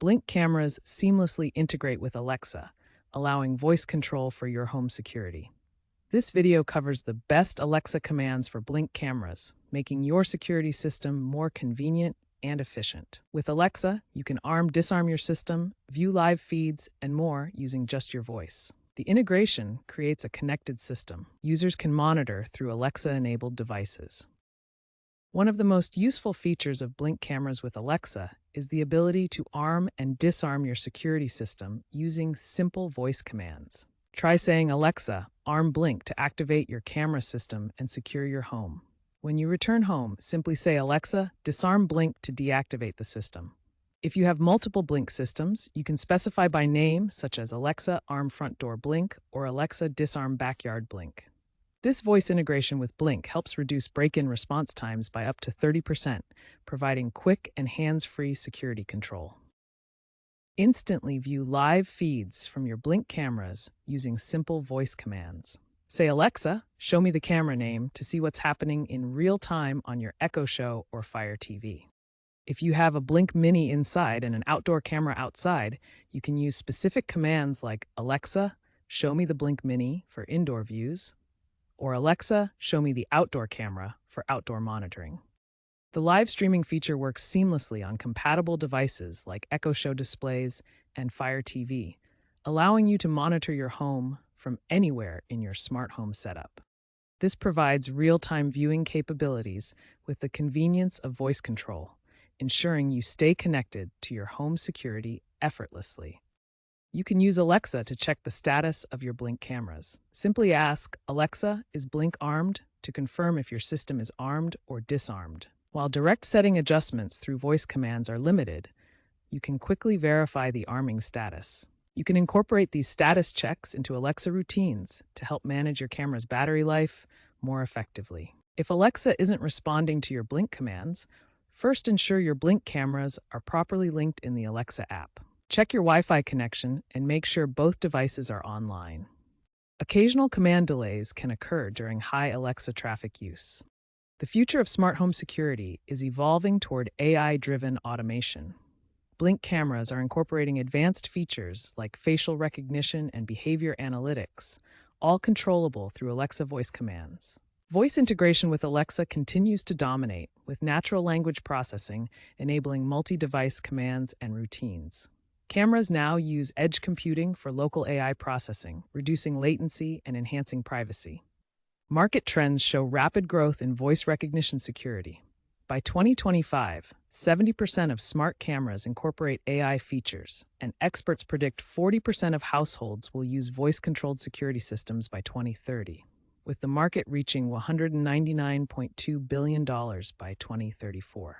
Blink cameras seamlessly integrate with Alexa, allowing voice control for your home security. This video covers the best Alexa commands for Blink cameras, making your security system more convenient and efficient. With Alexa, you can disarm your system, view live feeds, and more using just your voice. The integration creates a connected system users can monitor through Alexa-enabled devices. One of the most useful features of Blink cameras with Alexa is the ability to arm and disarm your security system using simple voice commands. Try saying, "Alexa, arm Blink" to activate your camera system and secure your home. When you return home, simply say, "Alexa, disarm Blink" to deactivate the system. If you have multiple Blink systems, you can specify by name, such as "Alexa, arm front door Blink" or "Alexa, disarm backyard Blink." This voice integration with Blink helps reduce break-in response times by up to 30%, providing quick and hands-free security control. Instantly view live feeds from your Blink cameras using simple voice commands. Say, "Alexa, show me the camera name" to see what's happening in real time on your Echo Show or Fire TV. If you have a Blink Mini inside and an outdoor camera outside, you can use specific commands like, "Alexa, show me the Blink Mini" for indoor views, or "Alexa, show me the outdoor camera" for outdoor monitoring. The live streaming feature works seamlessly on compatible devices like Echo Show displays and Fire TV, allowing you to monitor your home from anywhere in your smart home setup. This provides real-time viewing capabilities with the convenience of voice control, ensuring you stay connected to your home security effortlessly. You can use Alexa to check the status of your Blink cameras. Simply ask, "Alexa, is Blink armed?" to confirm if your system is armed or disarmed. While direct setting adjustments through voice commands are limited, you can quickly verify the arming status. You can incorporate these status checks into Alexa routines to help manage your camera's battery life more effectively. If Alexa isn't responding to your Blink commands, first ensure your Blink cameras are properly linked in the Alexa app. Check your Wi-Fi connection and make sure both devices are online. Occasional command delays can occur during high Alexa traffic use. The future of smart home security is evolving toward AI-driven automation. Blink cameras are incorporating advanced features like facial recognition and behavior analytics, all controllable through Alexa voice commands. Voice integration with Alexa continues to dominate, with natural language processing enabling multi-device commands and routines. Cameras now use edge computing for local AI processing, reducing latency and enhancing privacy. Market trends show rapid growth in voice recognition security. By 2025, 70% of smart cameras incorporate AI features, and experts predict 40% of households will use voice-controlled security systems by 2030, with the market reaching $199.2 billion by 2034.